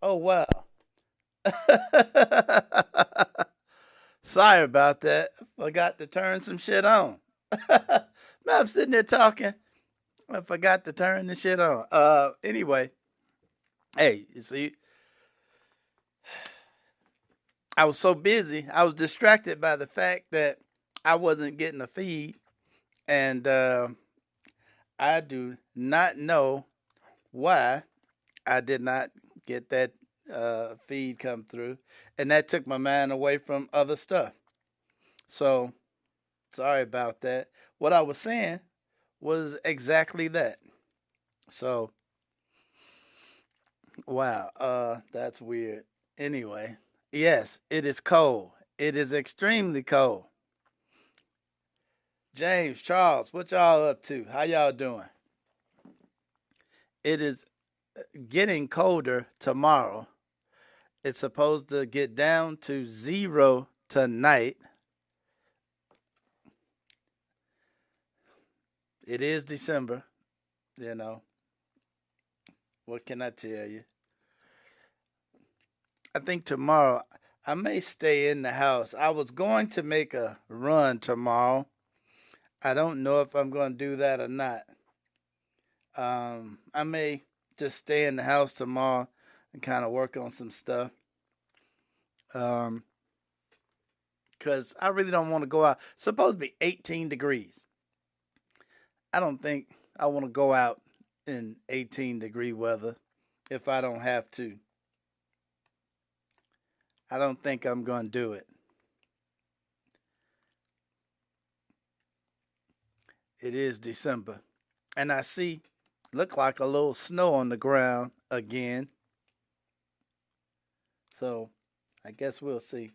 Oh wow. Sorry about that. Forgot to turn some shit on. I'm sitting there talking. I forgot to turn the shit on. Anyway, hey, you see, I was so busy, I was distracted by the fact that I wasn't getting a feed, and I do not know why I did not get that feed come through, and that took my mind away from other stuff. So sorry about that. What I was saying was exactly that. So wow, that's weird. Anyway, yes, it is cold. It is extremely cold. James, Charles, what y'all up to? How y'all doing? It is getting colder tomorrow. It's supposed to get down to 0 tonight. It is December, you know. What can I tell you? I think tomorrow I may stay in the house. I was going to make a run tomorrow. I don't know if I'm going to do that or not. I may just stay in the house tomorrow and kind of work on some stuff. Um, Cause I really don't want to go out. It's supposed to be 18 degrees. I don't think I want to go out in 18-degree weather if I don't have to. I don't think I'm going to do it. It is December. And I see, look like a little snow on the ground again. So I guess we'll see.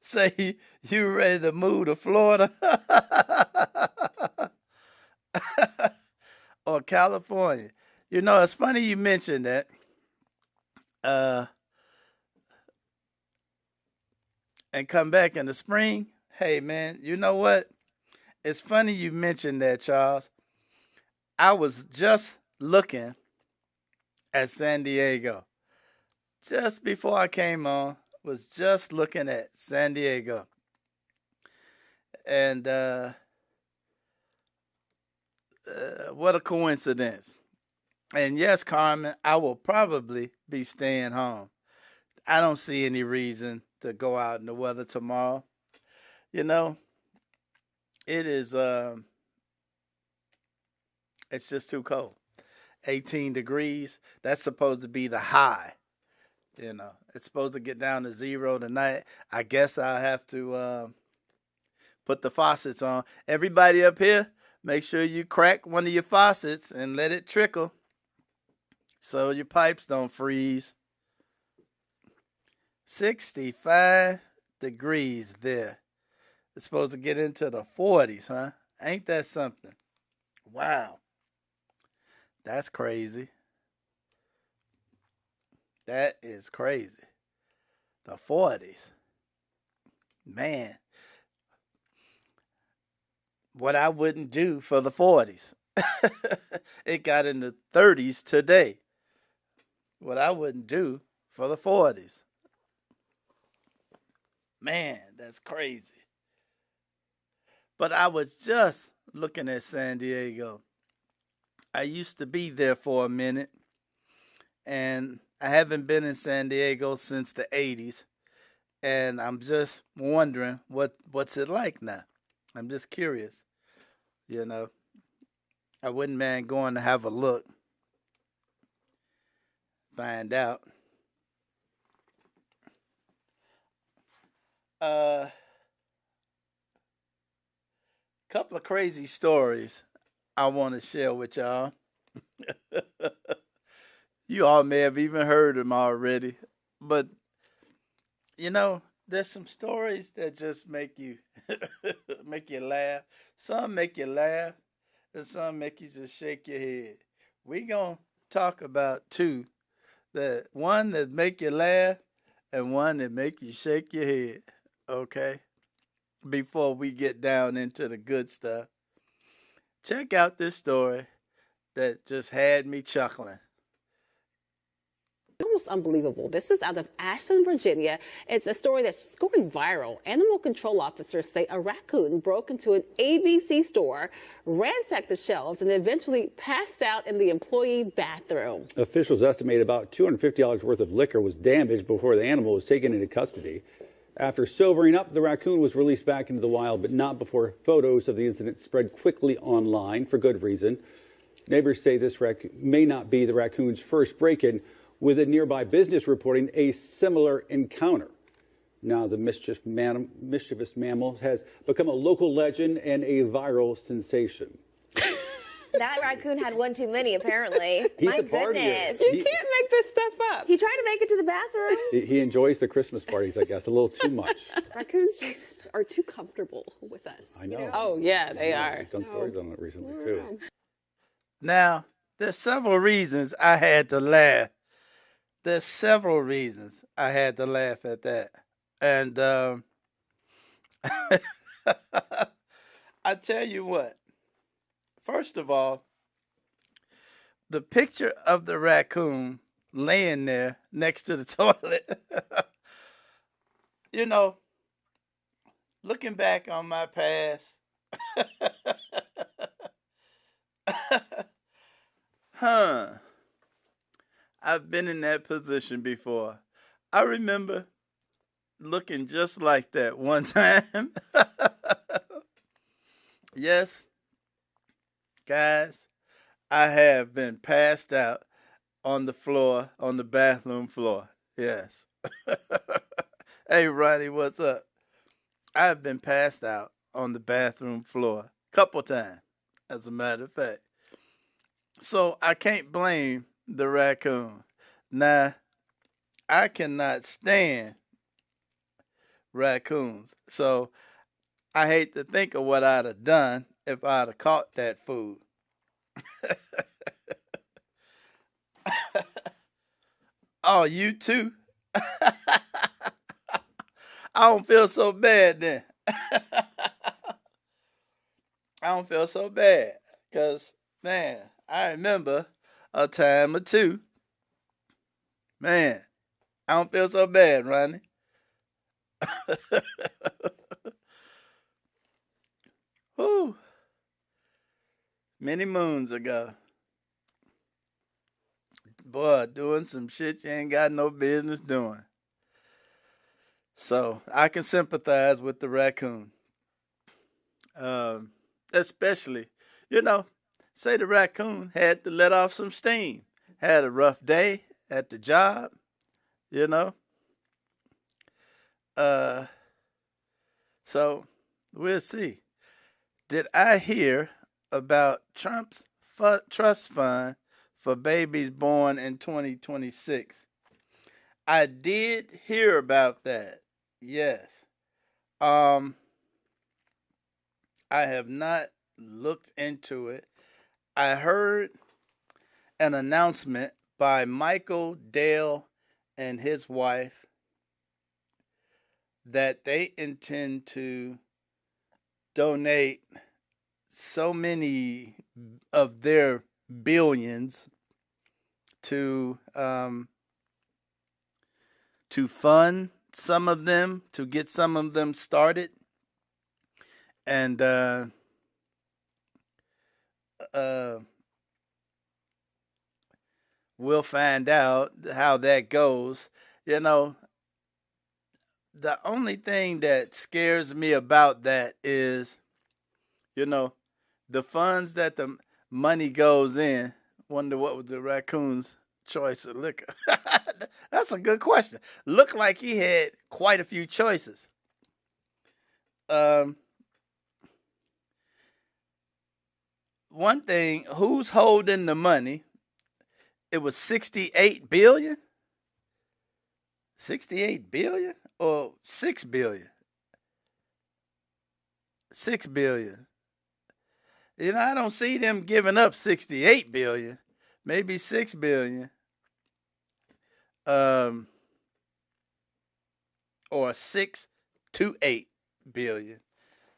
Say you ready to move to Florida or California. You know, it's funny you mentioned that. Uh, and come back in the spring. Hey man, you know what? It's funny you mentioned that, Charles. I was just looking at San Diego just before I came on. Was just looking at San Diego, and what a coincidence. And yes, Carmen, I will probably be staying home. I don't see any reason to go out in the weather tomorrow. You know, it is. It's just too cold. 18 degrees. That's supposed to be the high. You know, it's supposed to get down to 0 tonight. I guess I'll have to put the faucets on. Everybody up here, make sure you crack one of your faucets and let it trickle so your pipes don't freeze. 65 degrees there. It's supposed to get into the 40s, huh? Ain't that something? Wow. That's crazy. That is crazy. The 40s. Man, what I wouldn't do for the 40s. It got in the 30s today. What I wouldn't do for the 40s. Man, that's crazy. But I was just looking at San Diego. I used to be there for a minute, and I haven't been in San Diego since the 80s, and I'm just wondering what's it like now. I'm just curious, you know. I wouldn't mind going to have a look, find out. Uh, Couple of crazy stories I want to share with y'all. You all may have even heard them already, but you know, there's some stories that just make you make you laugh. Some make you laugh, and some make you just shake your head. We gonna talk about two: that one that make you laugh, and one that make you shake your head. Okay, before we get down into the good stuff. check out this story that just had me chuckling. Almost unbelievable. This is out of Ashland, Virginia. It's a story that's going viral. Animal control officers say a raccoon broke into an ABC store, ransacked the shelves, and eventually passed out in the employee bathroom. Officials estimate about $250 worth of liquor was damaged before the animal was taken into custody. After sobering up, the raccoon was released back into the wild, but not before photos of the incident spread quickly online for good reason. Neighbors say this may not be the raccoon's first break-in, with a nearby business reporting a similar encounter. Now, the mischievous mammal has become a local legend and a viral sensation. That raccoon had one too many, apparently. He's My a partier. goodness. You can't make this stuff up. He tried to make it to the bathroom. He enjoys the Christmas parties, I guess, a little too much. Raccoons just are too comfortable with us. I know. Oh, yeah, they are. I've done stories on it recently, too. Now, there's several reasons I had to laugh. There's several reasons I had to laugh at that. And I tell you what, first of all, the picture of the raccoon laying there next to the toilet, you know, looking back on my past, I've been in that position before. I remember looking just like that one time. Yes, guys, I have been passed out on the floor, on the bathroom floor. Yes. Hey, Ronnie, what's up? I've been passed out on the bathroom floor a couple times, as a matter of fact. So I can't blame the raccoon. Now, I cannot stand raccoons. So I hate to think of what I'd have done if I'd have caught that food. Oh, you too? I don't feel so bad then. I don't feel so bad because, man, I remember a time or two. Man, I don't feel so bad, Ronnie. Whew. Many moons ago. Boy, doing some shit you ain't got no business doing. So I can sympathize with the raccoon. Especially, say the raccoon had to let off some steam, had a rough day at the job, you know. So we'll see. Did I hear about Trump's trust fund for babies born in 2026? I did hear about that. Yes. I have not looked into it. I heard an announcement by Michael Dale and his wife that they intend to donate so many of their billions to fund some of them, to get some of them started. And we'll find out how that goes. The only thing that scares me about that is, the funds that the money goes in. Wonder what was the raccoon's choice of liquor? That's a good question. Looked like he had quite a few choices. One thing, who's holding the money? It was 68 billion? 68 billion or 6 billion? 6 billion. I don't see them giving up 68 billion. Maybe 6 billion. Or 6 to 8 billion.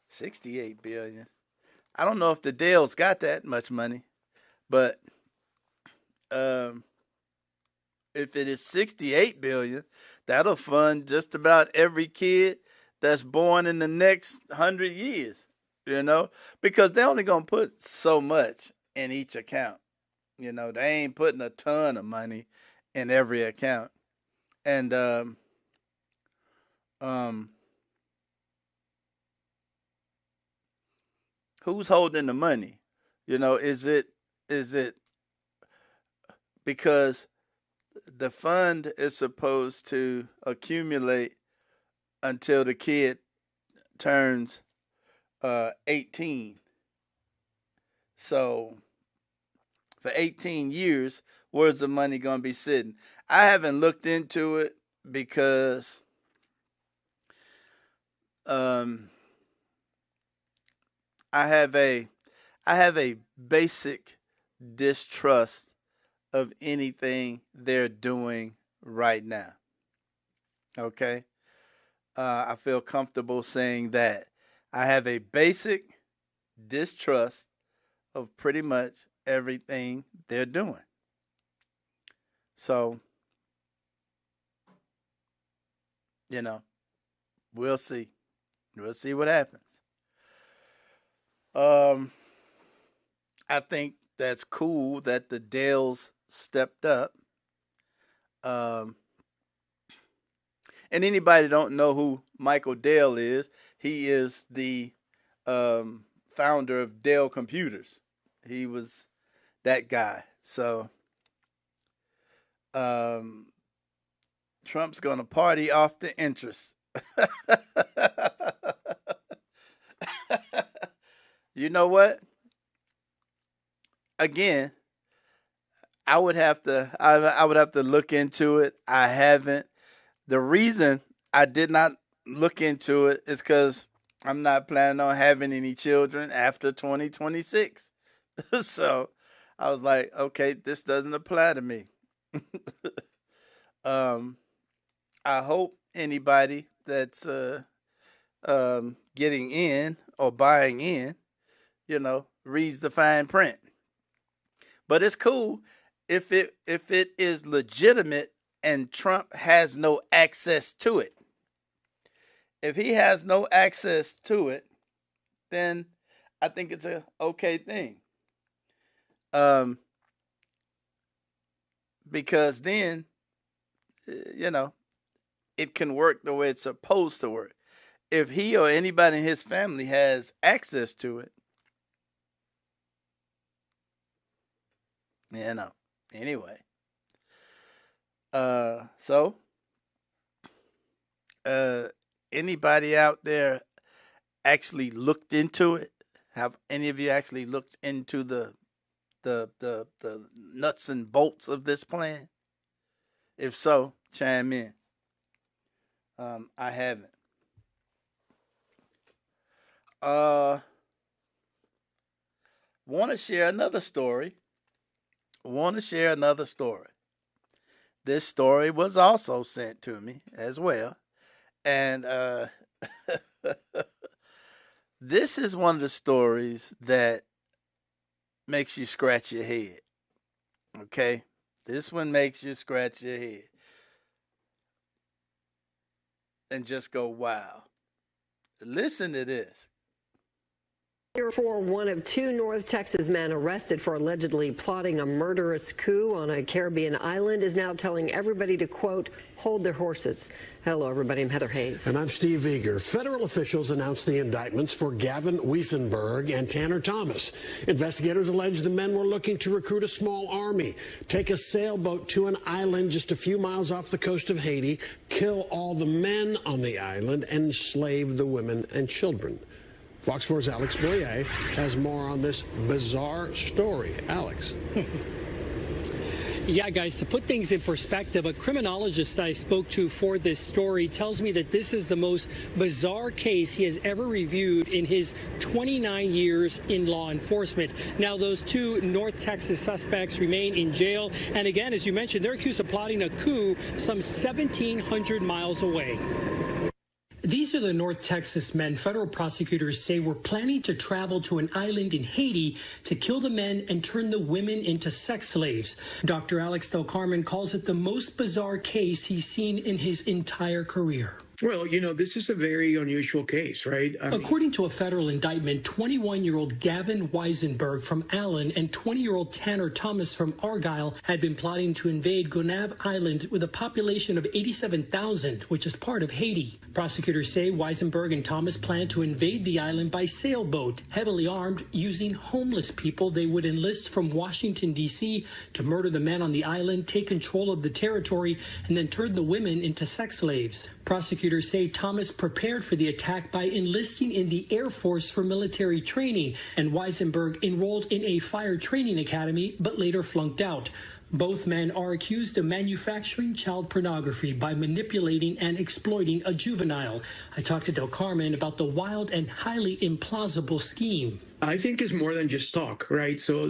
68 billion. I don't know if the Dales got that much money, but um, if it is 68 billion, that'll fund just about every kid that's born in the next 100 years, because they're only going to put so much in each account. They ain't putting a ton of money in every account. And um, who's holding the money? Is it because the fund is supposed to accumulate until the kid turns 18. So for 18 years, where's the money going to be sitting? I haven't looked into it because I have a basic distrust of anything they're doing right now. Okay? I feel comfortable saying that. I have a basic distrust of pretty much everything they're doing. So, we'll see. We'll see what happens. I think that's cool that the Dales stepped up. And anybody don't know who Michael Dell is, he is the founder of Dell Computers. He was that guy. So Trump's going to party off the interest. You know what? Again, I would have to look into it. I haven't. The reason I did not look into it is because I'm not planning on having any children after 2026. So I was like, okay, this doesn't apply to me. I hope anybody that's getting in or buying in, reads the fine print. But it's cool if it is legitimate and Trump has no access to it. If he has no access to it, then I think it's a okay thing. Because then, it can work the way it's supposed to work. If he or anybody in his family has access to it, anyway. So, anybody out there actually looked into it? Have any of you actually looked into the nuts and bolts of this plan? If so, chime in. I haven't. Want to share another story. This story was also sent to me as well. And this is one of the stories that makes you scratch your head. Okay? This one makes you scratch your head. And just go, wow. Listen to this. Here for one of two North Texas men arrested for allegedly plotting a murderous coup on a Caribbean island is now telling everybody to, quote, hold their horses. Hello, everybody. I'm Heather Hayes. And I'm Steve Eager. Federal officials announced the indictments for Gavin Wiesenberg and Tanner Thomas. Investigators allege the men were looking to recruit a small army, take a sailboat to an island just a few miles off the coast of Haiti, kill all the men on the island, and enslave the women and children. Fox 4's Alex Boyer has more on this bizarre story. Alex. Yeah, guys, to put things in perspective, a criminologist I spoke to for this story tells me that this is the most bizarre case he has ever reviewed in his 29 years in law enforcement. Now, those two North Texas suspects remain in jail. And again, as you mentioned, they're accused of plotting a coup some 1,700 miles away. These are the North Texas men federal prosecutors say were planning to travel to an island in Haiti to kill the men and turn the women into sex slaves. Dr. Alex Del Carmen calls it the most bizarre case he's seen in his entire career. Well, this is a very unusual case, right? According to a federal indictment, 21-year-old Gavin Weisenberg from Allen and 20-year-old Tanner Thomas from Argyle had been plotting to invade Gonave Island with a population of 87,000, which is part of Haiti. Prosecutors say Weisenberg and Thomas planned to invade the island by sailboat, heavily armed, using homeless people they would enlist from Washington, D.C. to murder the men on the island, take control of the territory, and then turn the women into sex slaves. Prosecutors say Thomas prepared for the attack by enlisting in the Air Force for military training, and Weisenberg enrolled in a fire training academy but later flunked out. Both men are accused of manufacturing child pornography by manipulating and exploiting a juvenile. I talked to Del Carmen about the wild and highly implausible scheme. I think it's more than just talk, right? So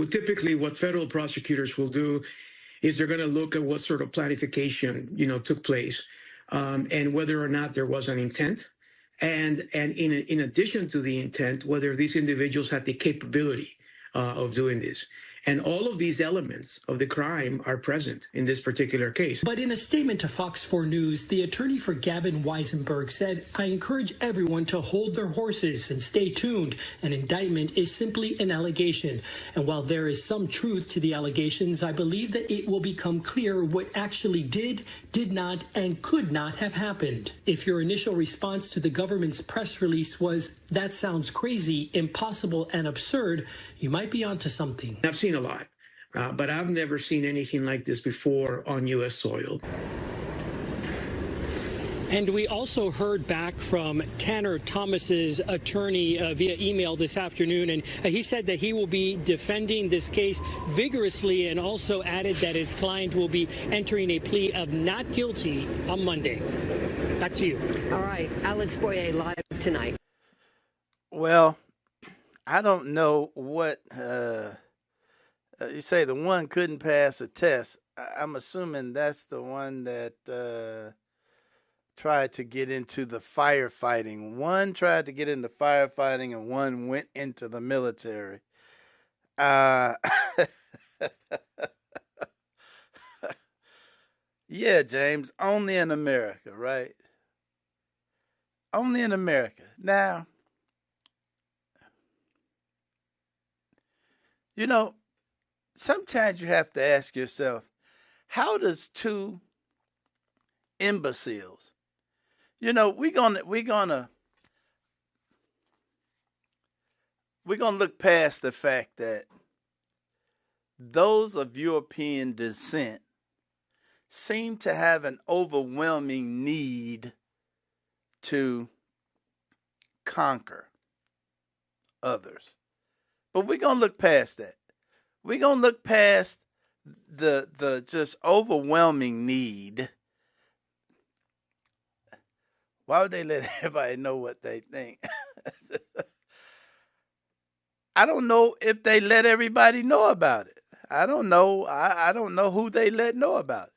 typically what federal prosecutors will do is they're going to look at what sort of planification, took place. And whether or not there was an intent, and in addition to the intent, whether these individuals had the capability of doing this. And all of these elements of the crime are present in this particular case. But in a statement to Fox 4 News, the attorney for Gavin Weisenberg said, "I encourage everyone to hold their horses and stay tuned. An indictment is simply an allegation. And while there is some truth to the allegations, I believe that it will become clear what actually did not, and could not have happened." If your initial response to the government's press release was, "That sounds crazy, impossible, and absurd," you might be onto something. I've seen a lot, but I've never seen anything like this before on U.S. soil. And we also heard back from Tanner Thomas's attorney via email this afternoon, and he said that he will be defending this case vigorously, and also added that his client will be entering a plea of not guilty on Monday. Back to you. All right, Alex Boyer live tonight. Well, I don't know what you say. The one couldn't pass a test. I'm assuming that's the one that tried to get into the firefighting. One tried to get into firefighting, and one went into the military. Yeah, James, only in America, right? Only in America. Now, sometimes you have to ask yourself, how does two imbeciles, we're gonna look past the fact that those of European descent seem to have an overwhelming need to conquer others. But we're going to look past that. We're going to look past the just overwhelming need. Why would they let everybody know what they think? I don't know if they let everybody know about it. I don't know. I don't know who they let know about it.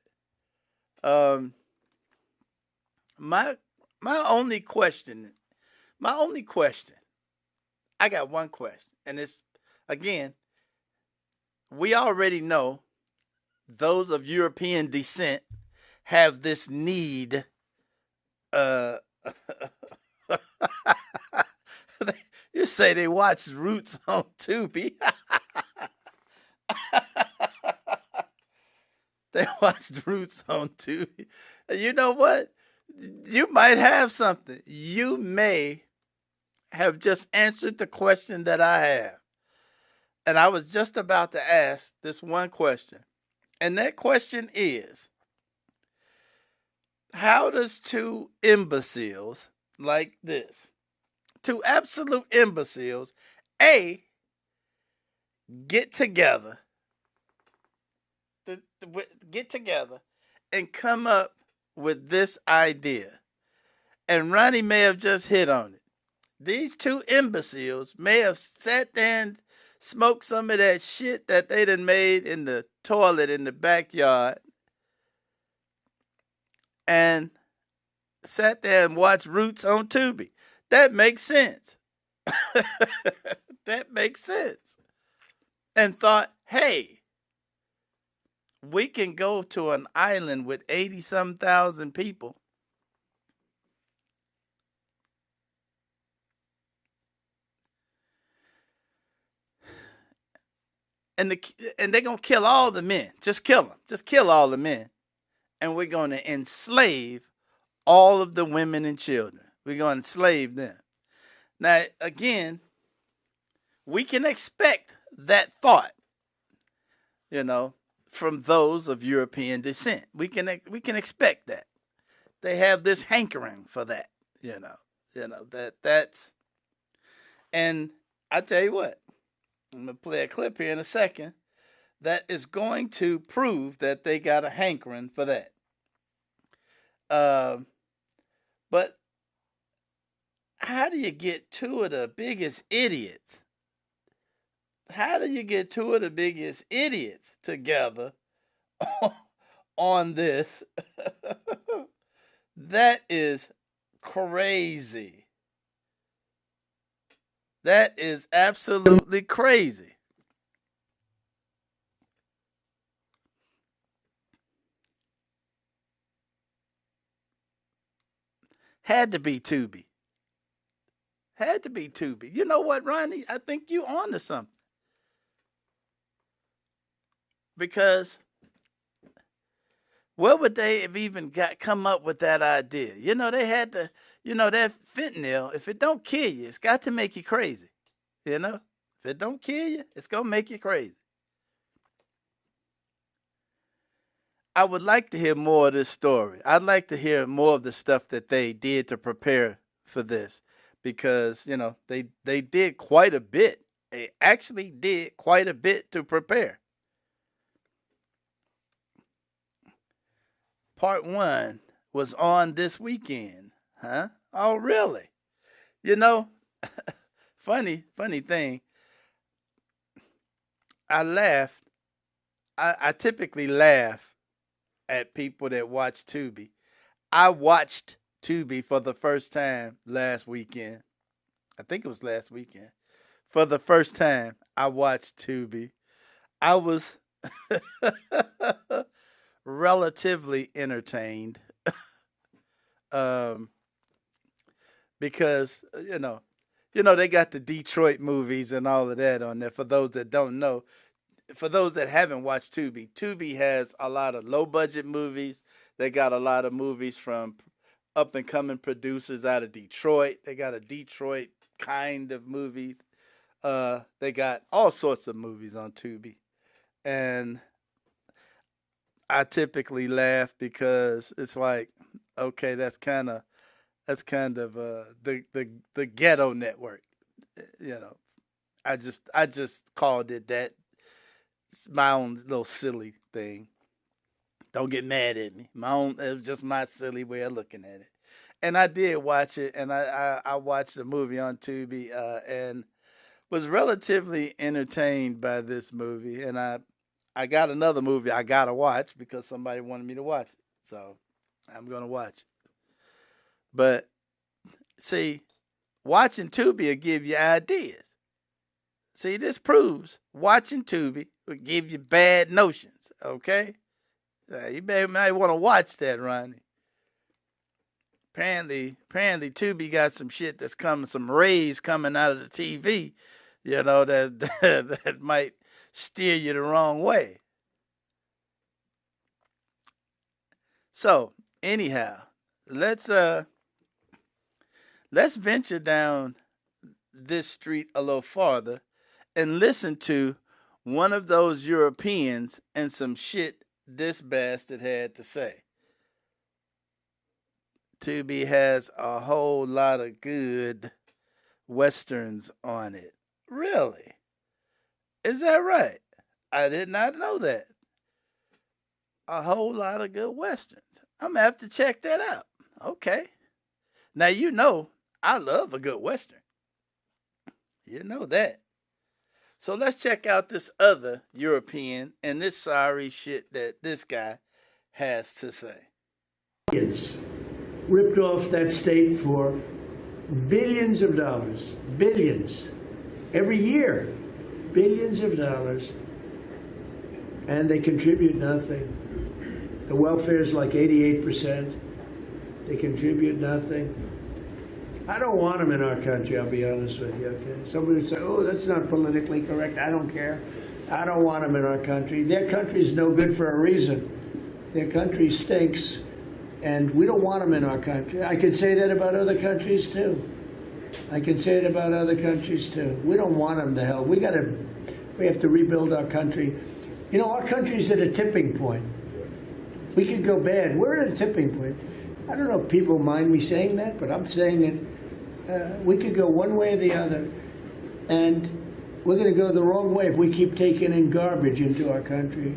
My only question, I got one question, and it's, again, we already know those of European descent have this need. You say they watch Roots on Tubi. They watched Roots on Tubi. You know what? You might have something. You may have just answered the question that I have. And I was just about to ask this one question. And that question is, how does two imbeciles like this, two absolute imbeciles, A, get together and come up with this idea? And Ronnie may have just hit on it. These two imbeciles may have sat there and smoked some of that shit that they done made in the toilet in the backyard, and sat there and watched Roots on Tubi. That makes sense. That makes sense. And thought, hey, we can go to an island with 80-some thousand people and they're going to kill all the men. Just kill them. Just kill all the men. And we're going to enslave all of the women and children. We're going to enslave them. Now, again, we can expect that thought, from those of European descent. We can expect that. They have this hankering for that, that's. And I tell you what, I'm going to play a clip here in a second that is going to prove that they got a hankering for that. But how do you get two of the biggest idiots? How do you get two of the biggest idiots together on this? That is crazy. That is absolutely crazy. Had to be Tubi. Had to be Tubi. You know what, Ronnie? I think you on to something. Because where would they have even come up with that idea? They had to, that fentanyl, if it don't kill you, it's got to make you crazy. If it don't kill you, it's going to make you crazy. I would like to hear more of this story. I'd like to hear more of the stuff that they did to prepare for this because, they did quite a bit. They actually did quite a bit to prepare. Part 1 was on this weekend, huh? Oh, really? Funny thing. I laughed. I typically laugh at people that watch Tubi. I watched Tubi for the first time last weekend. I think it was last weekend. For the first time, I watched Tubi. I was relatively entertained because they got the Detroit movies and all of that on there. For those that don't know, for those that haven't watched Tubi, Tubi has a lot of low budget movies. They got a lot of movies from up and coming producers out of Detroit. They got a Detroit kind of movie. They got all sorts of movies on Tubi, and I typically laugh because it's like, okay, that's kind of the ghetto network. I just called it that. It's my own little silly thing. Don't get mad at me. It was just my silly way of looking at it. And I did watch it, and I watched the movie on Tubi and was relatively entertained by this movie. And I got another movie I got to watch because somebody wanted me to watch it. So I'm going to watch it. But see, watching Tubi will give you ideas. See, this proves watching Tubi will give you bad notions, okay? You might want to watch that, Ronnie. Apparently, Tubi got some shit that's coming, some rays coming out of the TV, that might steer you the wrong way. So, anyhow, let's venture down this street a little farther and listen to one of those Europeans and some shit this bastard had to say. Tubi has a whole lot of good westerns on it. Really? Is that right? I did not know that. A whole lot of good westerns. I'm going to have to check that out. Okay. Now, I love a good western. You know that. So let's check out this other European and this sorry shit that this guy has to say. ripped off that state for billions of dollars, billions, every year, billions of dollars, and they contribute nothing. The welfare is like 88%. They contribute nothing. I don't want them in our country, I'll be honest with you, okay? Somebody would say, oh, that's not politically correct. I don't care. I don't want them in our country. Their country's no good for a reason. Their country stinks, and we don't want them in our country. I could say that about other countries, too. I can say it about other countries, too. We don't want them to hell. We have to rebuild our country. You know, our country's at a tipping point. We could go bad. We're at a tipping point. I don't know if people mind me saying that, but I'm saying it. We could go one way or the other, and we're going to go the wrong way if we keep taking in garbage into our country.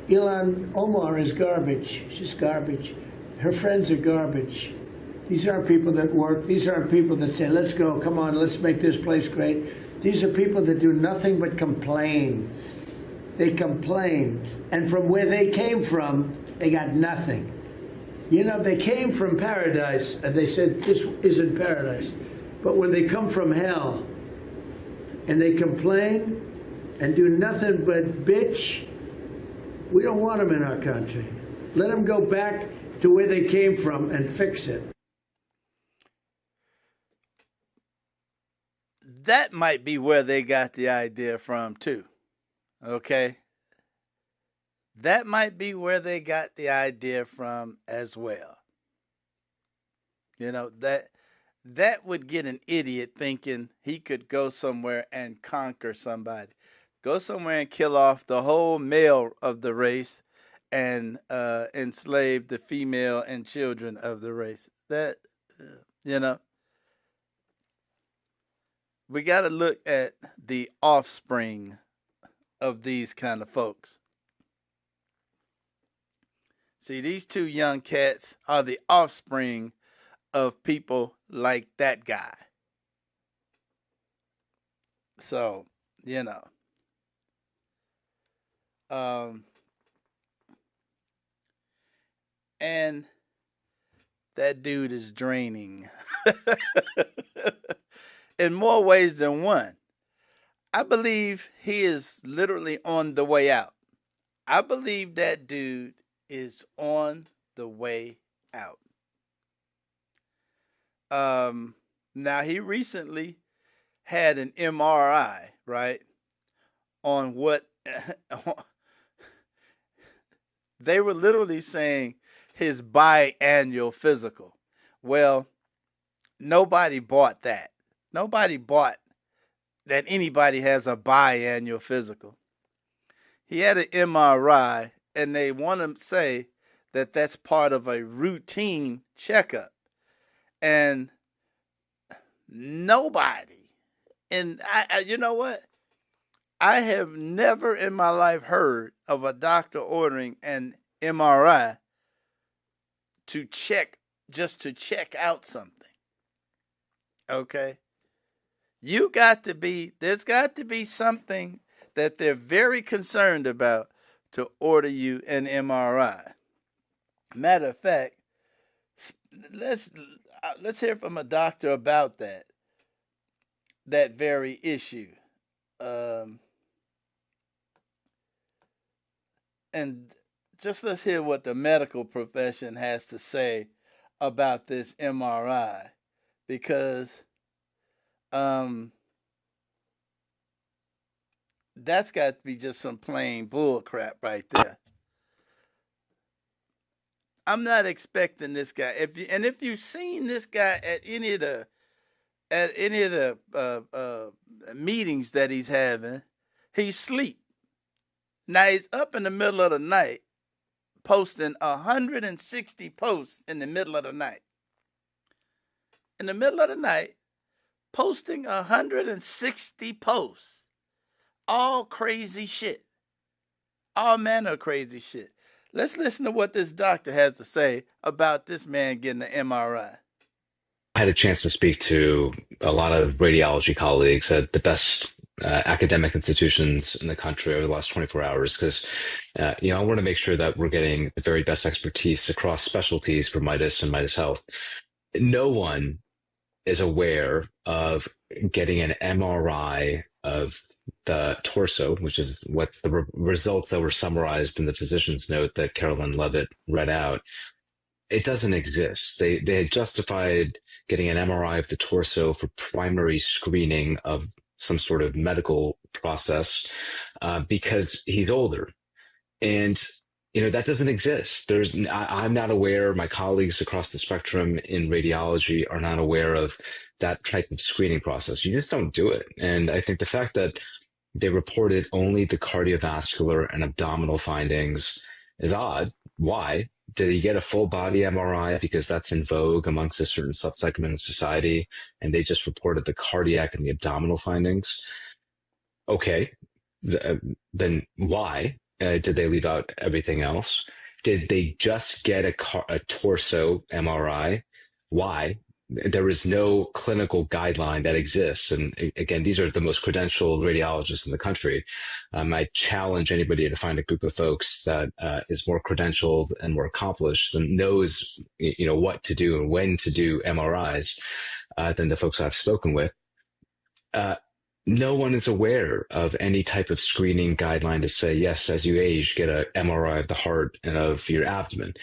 Ilhan Omar is garbage. She's garbage. Her friends are garbage. These aren't people that work. These aren't people that say, let's go, come on, let's make this place great. These are people that do nothing but complain. They complain. And from where they came from, they got nothing. You know, they came from paradise, and they said, this isn't paradise. But when they come from hell, and they complain and do nothing but bitch, we don't want them in our country. Let them go back to where they came from and fix it. That might be where they got the idea from, too. Okay? That might be where they got the idea from as well. You know, that would get an idiot thinking he could go somewhere and conquer somebody. Go somewhere and kill off the whole male of the race and enslave the female and children of the race. That, you know, we got to look at the offspring of these kind of folks. See, these two young cats are the offspring of people like that guy. So, you know. And that dude is draining in more ways than one. I believe he is literally on the way out. I believe that dude is on the way out. Now, he recently had an MRI, right, on what they were literally saying his biannual physical. Well, nobody bought that. Nobody bought that anybody has a biannual physical. He had an MRI, and they want to say that that's part of a routine checkup. And nobody, and you know what? I have never in my life heard of a doctor ordering an MRI to check, just to check out something. Okay? There's got to be something that they're very concerned about to order you an MRI. Matter of fact, let's hear from a doctor about that very issue. And just let's hear what the medical profession has to say about this MRI, because that's got to be just some plain bull crap right there. I'm not expecting this guy. If you've seen this guy at any of the meetings that he's having, he's asleep. Now he's up in the middle of the night, posting 160 posts in the middle of the night. In the middle of the night, posting 160 posts, all crazy shit, all manner of crazy shit. Let's listen to what this doctor has to say about this man getting an MRI. I had a chance to speak to a lot of radiology colleagues at the best academic institutions in the country over the last 24 hours because, I want to make sure that we're getting the very best expertise across specialties for Midas and Midas Health. No one is aware of getting an MRI of the torso, which is what the results that were summarized in the physician's note that Carolyn Levitt read out. It doesn't exist. They had justified getting an MRI of the torso for primary screening of some sort of medical process because he's older. And that doesn't exist. I'm not aware, my colleagues across the spectrum in radiology are not aware of that type of screening process. You just don't do it. And I think the fact that they reported only the cardiovascular and abdominal findings is odd. Why? Did he get a full body MRI because that's in vogue amongst a certain subsegment of society, and they just reported the cardiac and the abdominal findings? Okay, then why did they leave out everything else? Did they just get a torso MRI? Why? There is no clinical guideline that exists. And again, these are the most credentialed radiologists in the country. I challenge anybody to find a group of folks that is more credentialed and more accomplished and knows, what to do and when to do MRIs than the folks I've spoken with. No one is aware of any type of screening guideline to say, yes, as you age, get an MRI of the heart and of your abdomen.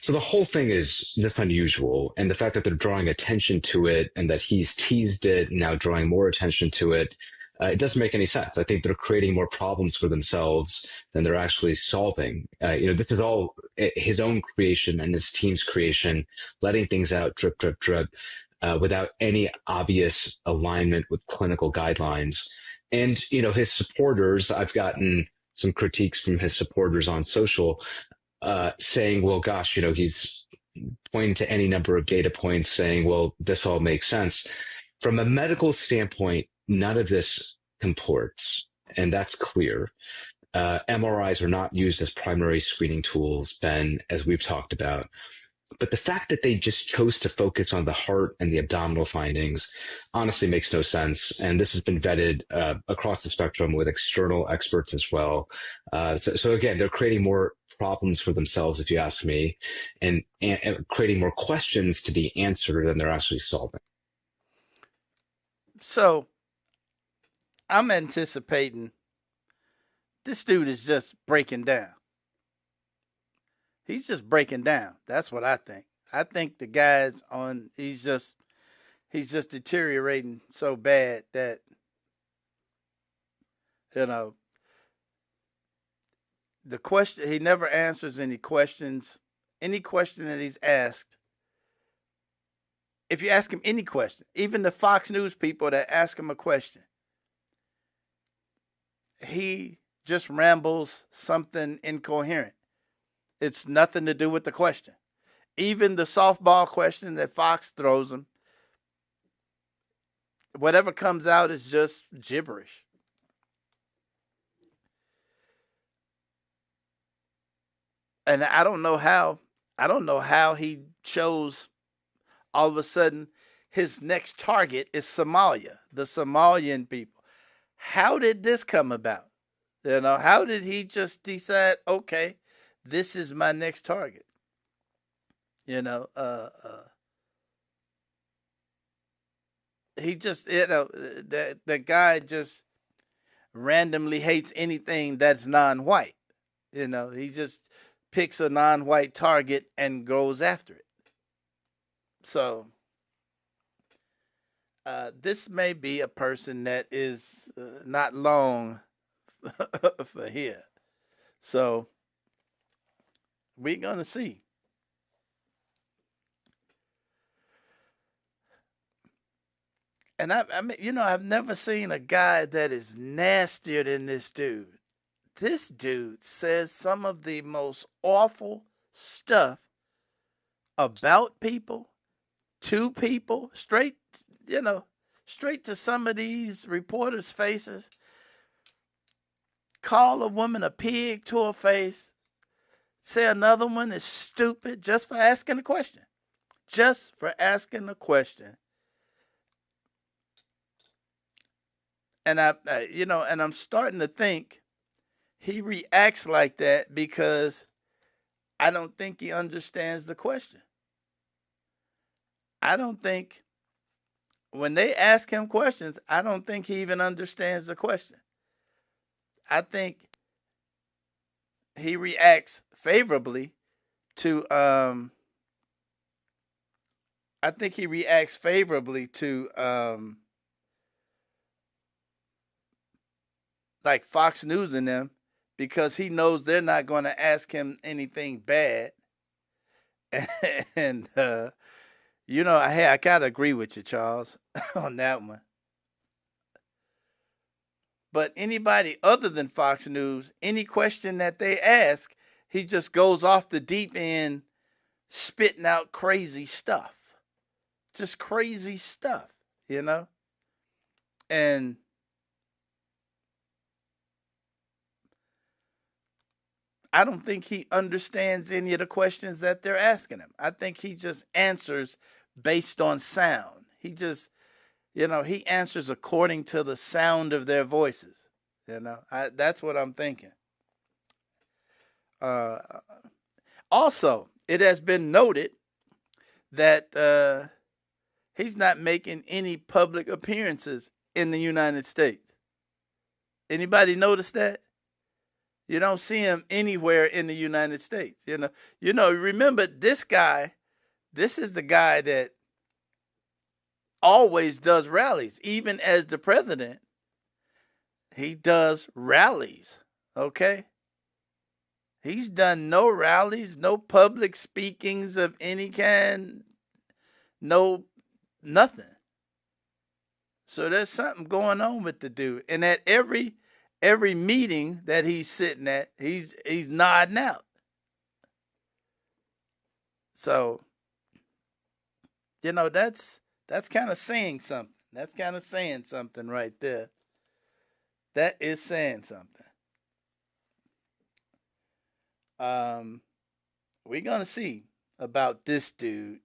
So the whole thing is just unusual. And the fact that they're drawing attention to it and that he's teased it, now drawing more attention to it, it doesn't make any sense. I think they're creating more problems for themselves than they're actually solving. This is all his own creation and his team's creation, letting things out drip, drip, drip. Without any obvious alignment with clinical guidelines. And, his supporters, I've gotten some critiques from his supporters on social saying, well, gosh, he's pointing to any number of data points saying, well, this all makes sense. From a medical standpoint, none of this comports, and that's clear. MRIs are not used as primary screening tools, Ben, as we've talked about. But the fact that they just chose to focus on the heart and the abdominal findings honestly makes no sense. And this has been vetted across the spectrum with external experts as well. So again, they're creating more problems for themselves, if you ask me, and creating more questions to be answered than they're actually solving. So I'm anticipating this dude is just breaking down. He's just breaking down. That's what I think. I think the guy's he's just deteriorating so bad that, the question, he never answers any questions. Any question that he's asked, if you ask him any question, even the Fox News people that ask him a question, he just rambles something incoherent. It's nothing to do with the question. Even the softball question that Fox throws him, whatever comes out is just gibberish. And I don't know how he chose all of a sudden his next target is Somalia, the Somalian people. How did this come about? How did he just decide, okay, this is my next target? He just, the guy just randomly hates anything that's non-white. He just picks a non-white target and goes after it. So this may be a person that is not long for here. So we're going to see. And I've never seen a guy that is nastier than this dude. This dude says some of the most awful stuff about people, to people, straight to some of these reporters' faces. Call a woman a pig to her face. Say another one is stupid just for asking a question. Just for asking a question. And and I'm starting to think he reacts like that because I don't think he understands the question. I don't think when they ask him questions, I don't think he even understands the question. I think he reacts favorably to I think he reacts favorably to like Fox News and them because he knows they're not going to ask him anything bad. And hey, I gotta agree with you, Charles, on that one. But anybody other than Fox News, any question that they ask, he just goes off the deep end, spitting out crazy stuff, just crazy stuff, And I don't think he understands any of the questions that they're asking him. I think he just answers based on sound. He just, he answers according to the sound of their voices. That's what I'm thinking. Also, it has been noted that he's not making any public appearances in the United States. Anybody notice that? You don't see him anywhere in the United States. Remember this guy, this is the guy that always does rallies. Even as the president, he does rallies, okay? He's done no rallies, no public speakings of any kind, no nothing. So there's something going on with the dude. And at every meeting that he's sitting at, he's nodding out. So, that's kind of saying something. That's kind of saying something right there. That is saying something. We're gonna see about this dude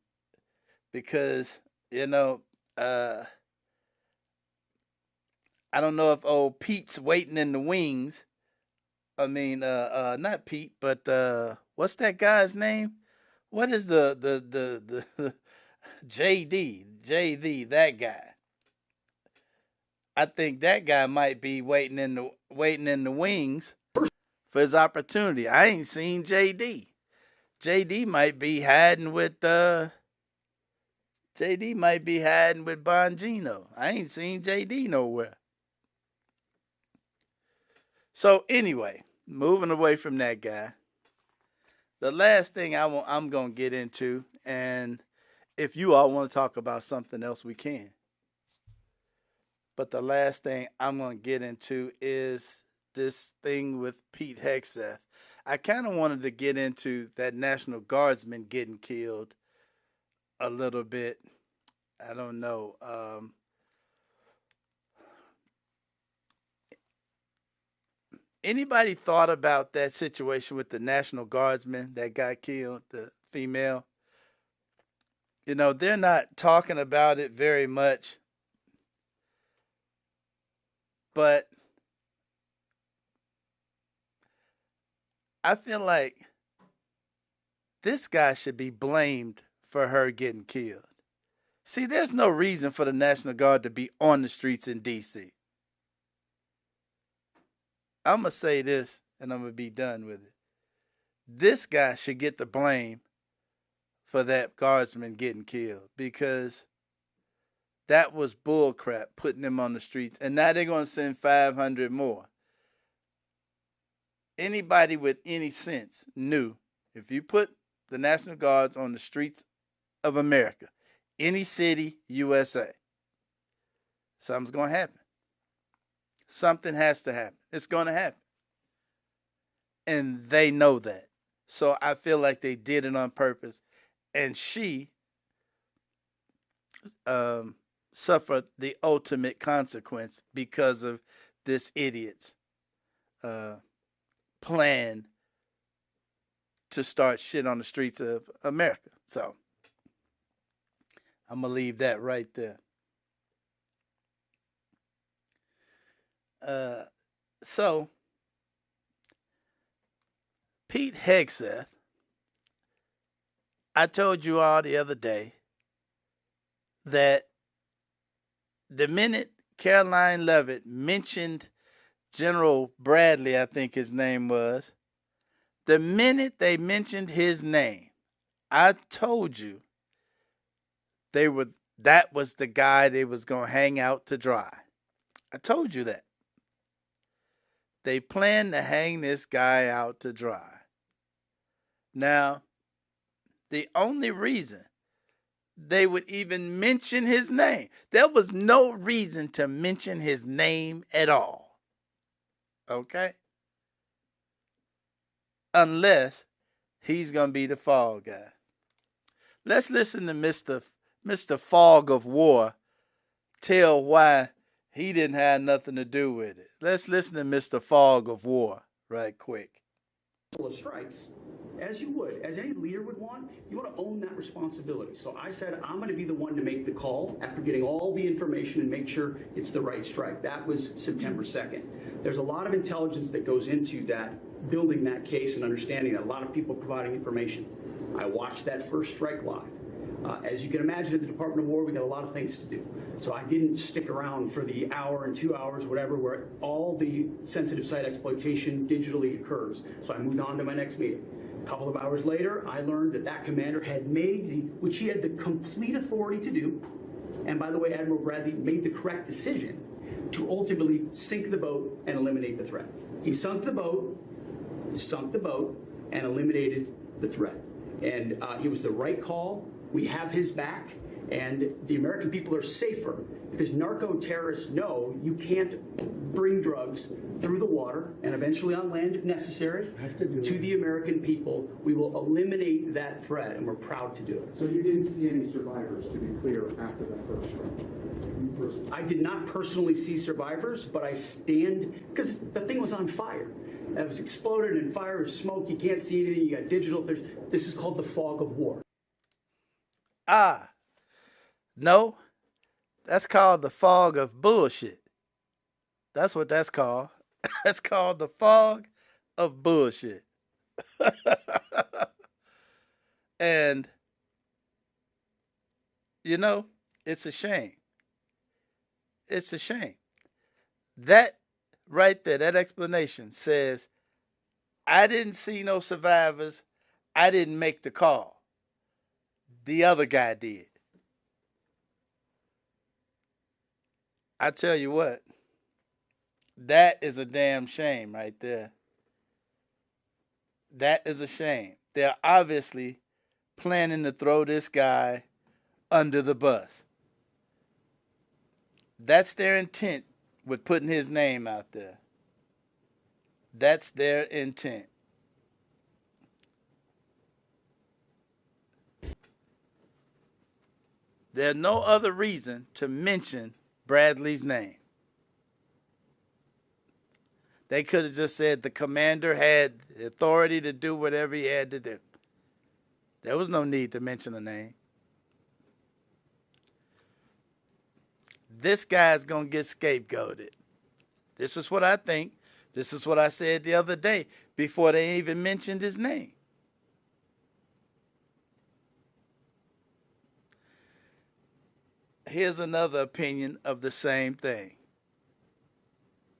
because I don't know if old Pete's waiting in the wings. I mean, not Pete, but what's that guy's name? What is the JD, that guy? I think that guy might be waiting in the wings for his opportunity. I ain't seen JD. JD might be hiding with Bongino. I ain't seen JD nowhere. So anyway, moving away from that guy, the last thing I'm going to get into, and if you all want to talk about something else, we can. But the last thing I'm going to get into is this thing with Pete Hegseth. I kind of wanted to get into that National Guardsman getting killed a little bit. I don't know. Anybody thought about that situation with the National Guardsman that got killed, the female? They're not talking about it very much. But I feel like this guy should be blamed for her getting killed. See, there's no reason for the National Guard to be on the streets in D.C. I'm going to say this, and I'm going to be done with it. This guy should get the blame for that guardsman getting killed because that was bullcrap, putting them on the streets. And now they're going to send 500 more. Anybody with any sense knew if you put the National Guards on the streets of America, any city, USA, something's going to happen. Something has to happen. It's going to happen. And they know that. So I feel like they did it on purpose. And she suffered the ultimate consequence because of this idiot's plan to start shit on the streets of America. So I'm going to leave that right there. So Pete Hegseth, I told you all the other day that the minute Caroline Levitt mentioned General Bradley, I think his name was, the minute they mentioned his name, I told you that was the guy they was going to hang out to dry. I told you that. They planned to hang this guy out to dry. Now, the only reason they would even mention his name, there was no reason to mention his name at all. Okay? Unless he's going to be the fall guy. Let's listen to Mr. Fog of War tell why he didn't have nothing to do with it. Let's listen to Mr. Fog of War right quick. Of strikes, as you would, as any leader would want, you want to own that responsibility. So I said, I'm going to be the one to make the call after getting all the information and make sure it's the right strike. That was September 2nd. There's a lot of intelligence that goes into that, building that case and understanding that, a lot of people providing information. I watched that first strike live. As you can imagine, at the Department of War, we got a lot of things to do. So I didn't stick around for the hour and 2 hours, whatever, where all the sensitive site exploitation digitally occurs. So I moved on to my next meeting. A couple of hours later, I learned that that commander had made which he had the complete authority to do. And by the way, Admiral Bradley made the correct decision to ultimately sink the boat and eliminate the threat. He sunk the boat, and eliminated the threat. And it was the right call. We have his back, and the American people are safer because narco-terrorists know you can't bring drugs through the water and eventually on land if necessary to the American people. We will eliminate that threat, and we're proud to do it. So you didn't see any survivors, to be clear, after that first strike? I did not personally see survivors, but I stand, because the thing was on fire. It was exploded and fire and smoke. You can't see anything. You got digital. This is called the fog of war. No, that's called the fog of bullshit. That's what that's called. That's called the fog of bullshit. And, you know, it's a shame. It's a shame. That right there, that explanation says, I didn't see no survivors. I didn't make the call. The other guy did. I tell you what, that is a damn shame right there. That is a shame. They're obviously planning to throw this guy under the bus. That's their intent with putting his name out there. That's their intent. There's no other reason to mention Bradley's name. They could have just said the commander had the authority to do whatever he had to do. There was no need to mention a name. This guy's going to get scapegoated. This is what I think. This is what I said the other day before they even mentioned his name. Here's another opinion of the same thing.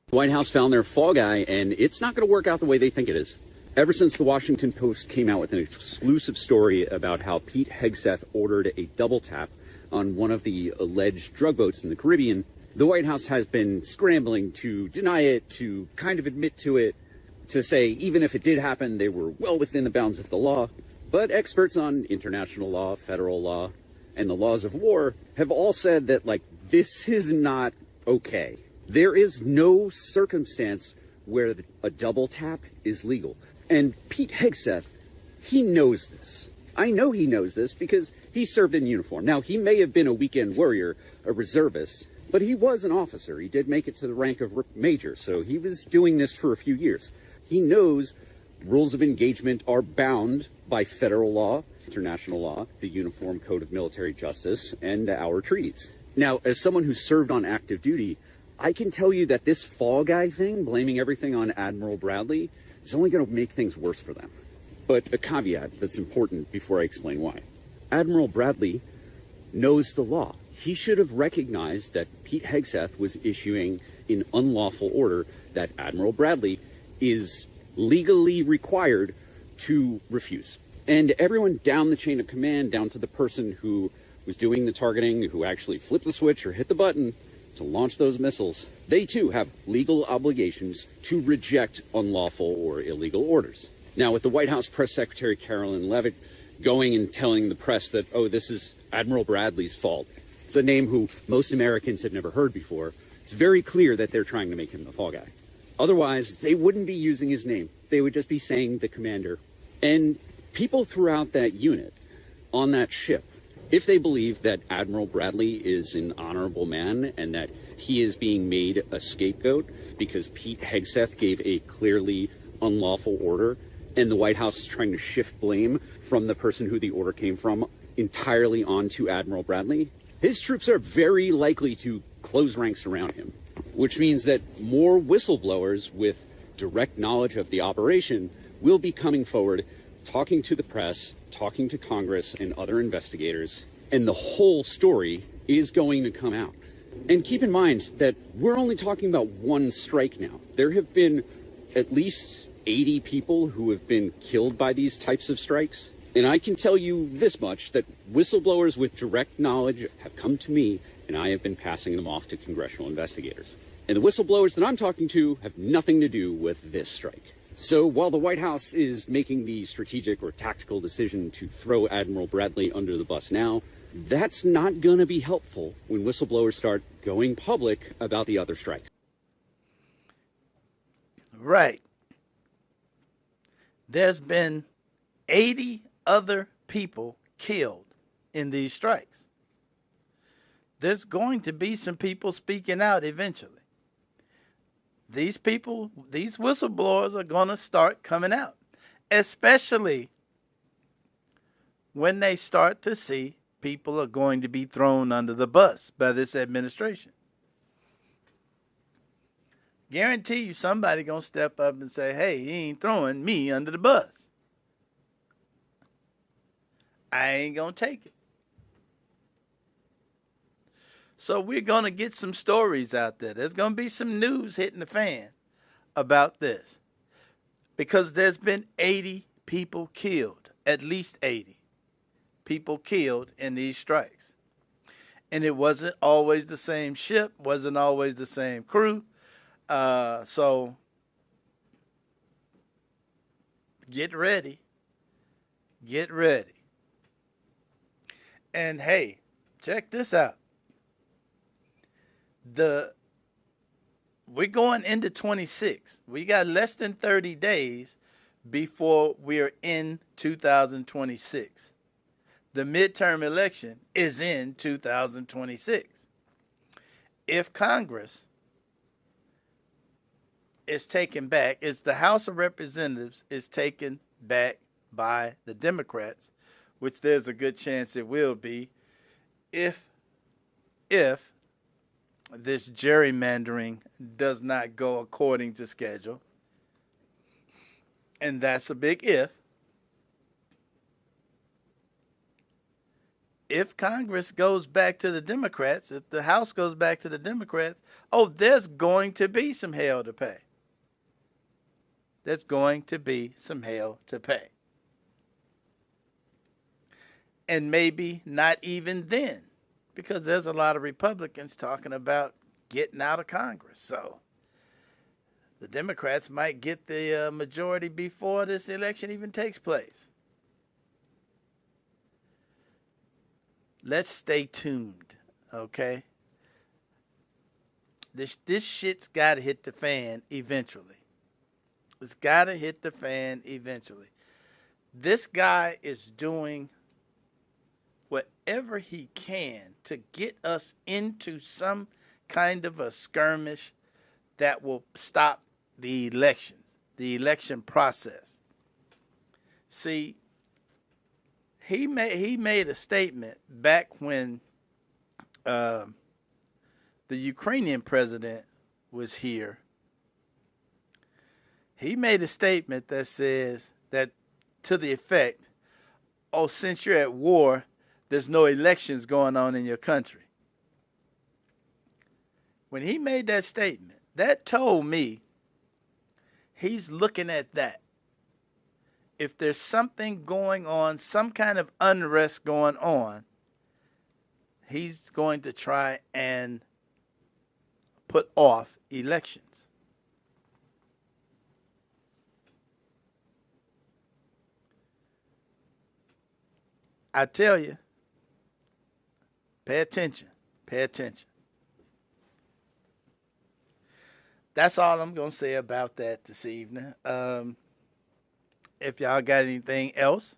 The White House found their fall guy, and it's not going to work out the way they think it is. Ever since the Washington Post came out with an exclusive story about how Pete Hegseth ordered a double tap on one of the alleged drug boats in the Caribbean, the White House has been scrambling to deny it, to kind of admit to it, to say even if it did happen, they were well within the bounds of the law. But experts on international law, federal law, and the laws of war have all said that, like, this is not okay. There is no circumstance where a double tap is legal. And Pete Hegseth, he knows this. I know he knows this because he served in uniform. Now, he may have been a weekend warrior, a reservist, but he was an officer. He did make it to the rank of major, so he was doing this for a few years. He knows rules of engagement are bound by federal law, international law, the Uniform Code of Military Justice, and our treaties. Now, as someone who served on active duty, I can tell you that this fall guy thing, blaming everything on Admiral Bradley, is only going to make things worse for them. But a caveat that's important before I explain why. Admiral Bradley knows the law. He should have recognized that Pete Hegseth was issuing an unlawful order that Admiral Bradley is legally required to refuse. And everyone down the chain of command, down to the person who was doing the targeting, who actually flipped the switch or hit the button to launch those missiles, they too have legal obligations to reject unlawful or illegal orders. Now, with the White House Press Secretary Carolyn Leavitt going and telling the press that, oh, this is Admiral Bradley's fault, it's a name who most Americans have never heard before, it's very clear that they're trying to make him the fall guy. Otherwise, they wouldn't be using his name. They would just be saying the commander. And people throughout that unit, on that ship, if they believe that Admiral Bradley is an honorable man and that he is being made a scapegoat because Pete Hegseth gave a clearly unlawful order and the White House is trying to shift blame from the person who the order came from entirely onto Admiral Bradley, his troops are very likely to close ranks around him, which means that more whistleblowers with direct knowledge of the operation will be coming forward, talking to the press, talking to Congress and other investigators, and the whole story is going to come out. And keep in mind that we're only talking about one strike now. There have been at least 80 people who have been killed by these types of strikes. And I can tell you this much, that whistleblowers with direct knowledge have come to me, and I have been passing them off to congressional investigators. And the whistleblowers that I'm talking to have nothing to do with this strike. So while the White House is making the strategic or tactical decision to throw Admiral Bradley under the bus now, that's not going to be helpful when whistleblowers start going public about the other strikes. Right. There's been 80 other people killed in these strikes. There's going to be some people speaking out eventually. These people, these whistleblowers are going to start coming out, especially when they start to see people are going to be thrown under the bus by this administration. Guarantee you somebody going to step up and say, hey, he ain't throwing me under the bus. I ain't going to take it. So we're going to get some stories out there. There's going to be some news hitting the fan about this. Because there's been 80 people killed, at least 80 people killed in these strikes. And it wasn't always the same ship, wasn't always the same crew. So get ready. Get ready. And hey, check this out. We're going into 26. We got less than 30 days before we're in 2026. The midterm election is in 2026. If Congress is taken back, if the House of Representatives is taken back by the Democrats, which there's a good chance it will be, if this gerrymandering does not go according to schedule, and that's a big if Congress goes back to the Democrats, if the House goes back to the Democrats, oh, there's going to be some hell to pay. There's going to be some hell to pay. And maybe not even then, because there's a lot of Republicans talking about getting out of Congress. So the Democrats might get the majority before this election even takes place. Let's stay tuned, okay? This shit's got to hit the fan eventually. It's got to hit the fan eventually. This guy is doing whatever he can to get us into some kind of a skirmish that will stop the elections, the election process. See, he made a statement back when the Ukrainian president was here, he made a statement that says that to the effect, oh, since you're at war, there's no elections going on in your country. When he made that statement, that told me he's looking at that. If there's something going on, some kind of unrest going on, he's going to try and put off elections. I tell you, pay attention. Pay attention. That's all I'm going to say about that this evening. If y'all got anything else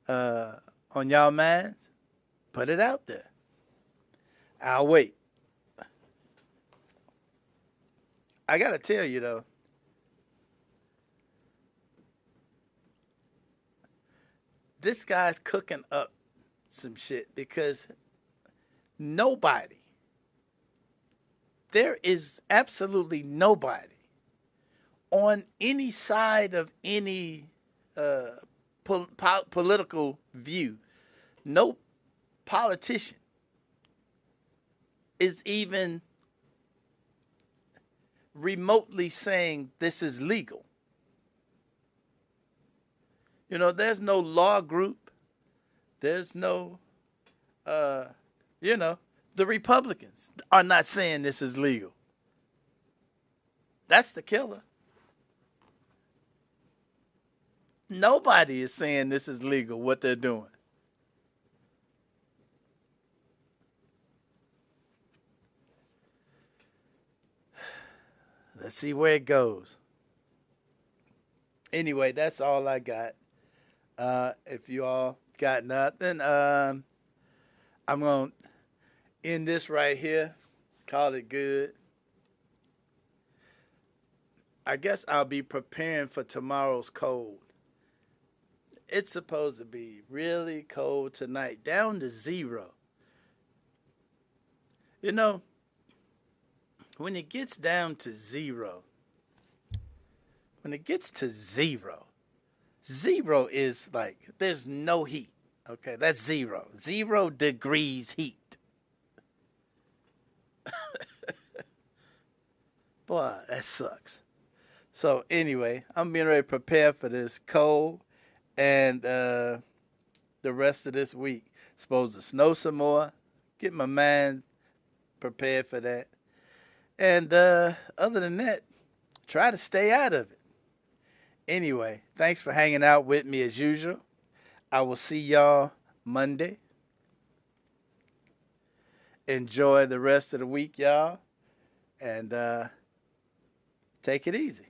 on y'all minds, put it out there. I'll wait. I got to tell you, though, this guy's cooking up some shit because there is absolutely nobody on any side of any political view, no politician is even remotely saying this is legal. You know, there's no law group. There's no, the Republicans are not saying this is legal. That's the killer. Nobody is saying this is legal, what they're doing. Let's see where it goes. Anyway, that's all I got. If you all got nothing, I'm going to end this right here. Call it good. I guess I'll be preparing for tomorrow's cold. It's supposed to be really cold tonight, down to 0. You know, when it gets down to 0, zero is like there's no heat. Okay, that's 0. 0 degrees heat. Boy, that sucks. So anyway, I'm being ready to prepare for this cold and the rest of this week. Supposed to snow some more. Get my mind prepared for that. And other than that, try to stay out of it. Anyway, thanks for hanging out with me as usual. I will see y'all Monday. Enjoy the rest of the week, y'all. And take it easy.